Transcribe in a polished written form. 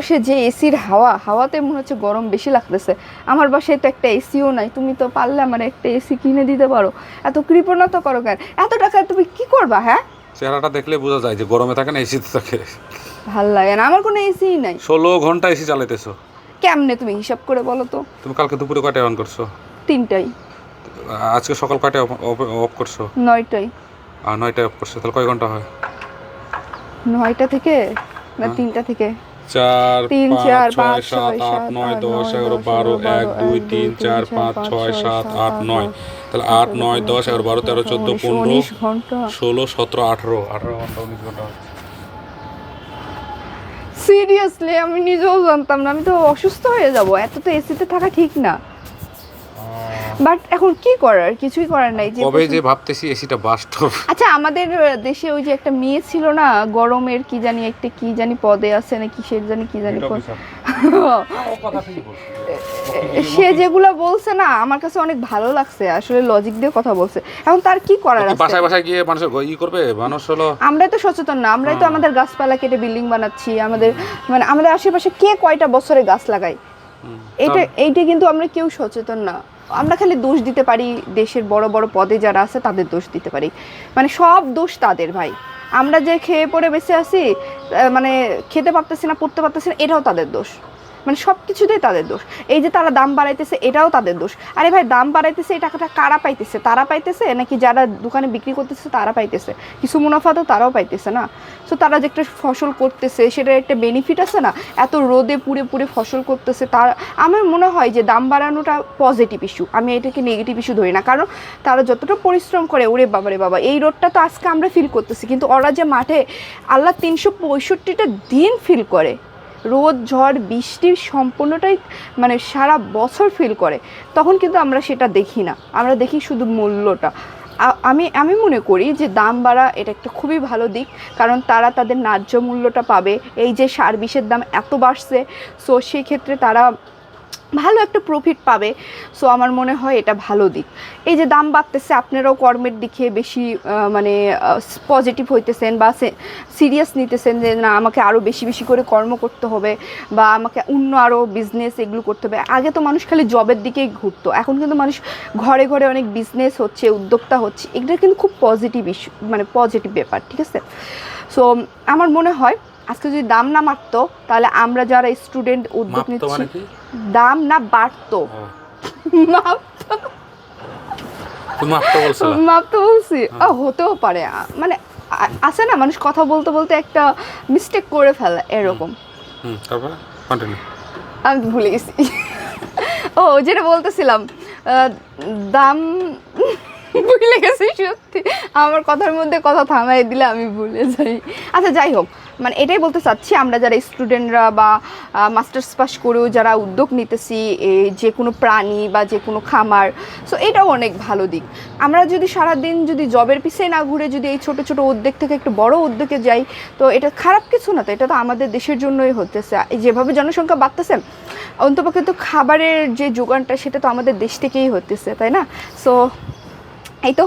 চারপাশে যে এসির হাওয়াতে মনে হচ্ছে গরম বেশি লাগতেছে। আমার বাসায় তো একটা এসিও নাই, তুমি তো পারলে আমার একটা এসি কিনে দিতে পারো। এত কৃপণতা করো কেন? এত টাকা তুমি কি করবা? হ্যাঁ, চেহারাটা দেখলে বোঝা যায় যে গরমে থাকে না এসিতে থাকে। ভাল লাগে না, আমার কোনো এসিই নাই। 16 ঘন্টা এসি চালাইতেছো। কেমনে তুমি হিসাব করে বলো তো? তুমি কালকে দুপুরে কয়টায় অন করছো? 3টায়। আজকে সকাল কয়টায় অফ করছো? 9টায়। আর 9টায় অফ করছো, তাহলে কয় ঘন্টা হয়? 9টা থেকে না 3টা থেকে? 4 3 5 4 6 5 7 6 8 9 7 10 11 12 1 2 3 4 5 6 7 8 9, তাহলে 8 9 10 11 12 13 14 15 19 ঘন্টা। 16 17 18 ঘন্টা 19 ঘন্টা। সিরিয়াসলি আমি নিজেও জানতাম না, আমি তো অসুস্থ হয়ে যাব। এত তো এসিতে থাকা ঠিক না। বাট এখন কি করার, কিছুই করার নাই। কবে যে ভাবতেছি এসিটা বাস্তব। আচ্ছা, আমাদের দেশে ওই যে একটা মেয়ে ছিল না, গরমের কি জানি একটা কি জানি পদে আছে না কিসের জানি কি জানি সে যেগুলো বলছে না আমার কাছে অনেক ভালো লাগছে, আসলে লজিক দিয়ে কথা বলছে। এখন তার কি করার আছে? বাসায় বাসায় গিয়ে মানুষ করবে, মানুষ হলো আমরাই তো সচেতন না, আমরাই তো আমাদের গাছপালা কেটে বিল্ডিং বানাচ্ছি। আমাদের মানে আমাদের আশেপাশে কে কয়টা বছরে গাছ লাগায়, এইটা কিন্তু আমরা কেউ সচেতন না। আমরা খালি দোষ দিতে পারি দেশের বড় বড় পদে যারা আছে তাদের দোষ দিতে পারি, মানে সব দোষ তাদের। ভাই, আমরা যে খেয়ে পড়ে বেঁচে আছি, মানে খেতে পারতেছি না, পড়তে পারতেছি না, এটাও তাদের দোষ। মানে সব কিছুতেই তাদের দোষ। এই যে তারা দাম বাড়াইতেছে, এটাও তাদের দোষ। আরে ভাই, দাম বাড়াইতেছে, এই টাকাটা কারা পাইতেছে? তারা পাইতেছে নাকি যারা দোকানে বিক্রি করতেছে তারা পাইতেছে? কিছু মুনাফা তো তারাও পাইতেছে না। সো তারা যে একটা ফসল করতেছে সেটার একটা বেনিফিট আছে না, এত রোদে পুড়ে পুড়ে ফসল করতেছে। তার আমার মনে হয় যে দাম বাড়ানোটা পজিটিভ ইস্যু, আমি এটাকে নেগেটিভ ইস্যু ধরি না। কারণ তারা যতটা পরিশ্রম করে, ওরে বাবারে বাবা, এই রোদটা তো আজকে আমরা ফিল করতেছি, কিন্তু ওরা যে মাঠে আল্লাহ 365টা দিন ফিল করে, রোদ ঝড় বৃষ্টি সম্পূর্ণটাই মানে সারা বছর ফিল করে, তখন কিন্তু আমরা সেটা দেখি না, আমরা দেখি শুধু মূল্যটা। আমি মনে করি যে দাম বাড়া এটা একটা খুবই ভালো দিক, কারণ তারা তাদের ন্যায্য মূল্যটা পাবে। এই যে সার বিষের দাম এত বাড়ছে, সো সেই ক্ষেত্রে তারা ভালো একটা প্রফিট পাবে। সো আমার মনে হয় এটা ভালো দিক। এই যে দাম বাড়তেছে, আপনারাও কর্মের দিকে বেশি মানে পজিটিভ হইতেছেন বা সিরিয়াস নিতেছেন যে না, আমাকে আরও বেশি বেশি করে কর্ম করতে হবে বা আমাকে অন্য আরও বিজনেস এগুলো করতে হবে। আগে তো মানুষ খালি জবের দিকেই ঘুরতো, এখন কিন্তু মানুষ ঘরে ঘরে অনেক বিজনেস হচ্ছে, উদ্যোক্তা হচ্ছে। এগুলো কিন্তু খুব পজিটিভ ইস্যু, মানে পজিটিভ ব্যাপার, ঠিক আছে? সো আমার মনে হয় আজকে যদি দাম না মারতো, তাহলে আমরা যারা স্টুডেন্ট উদ্যোগ নিচ্ছি, দাম না বাড়তো, মাপতো বলছি, হতেও পারে, মানে আছে না, মানুষ কথা বলতে বলতে একটা মিস্টেক করে ফেলে এরকম। আমি ভুলে গেছি। ও যেটা বলতেছিলাম, দাম ভুলে গেছি সত্যি, আমার কথার মধ্যে কথা থামাই দিলে আমি ভুলে যাই। আচ্ছা যাই হোক, মানে এটাই বলতে চাচ্ছি, আমরা যারা স্টুডেন্টরা বা মাস্টার্স পাস করেও যারা উদ্যোগ নিতেছি যে কোনো প্রাণী বা যে কোনো খামার, সো এটাও অনেক ভালো দিক। আমরা যদি সারাদিন যদি জবের পিছিয়ে না ঘুরে যদি এই ছোটো ছোটো উদ্যোগ থেকে একটু বড় উদ্যোগে যাই, তো এটা খারাপ কিছু না। তো এটা তো আমাদের দেশের জন্যই হতেছে। যেভাবে জনসংখ্যা বাড়তেছে, অন্তপক্ষে তো খাবারের যে যোগানটা সেটা তো আমাদের দেশ থেকেই হতেছে, তাই না? সো এই তো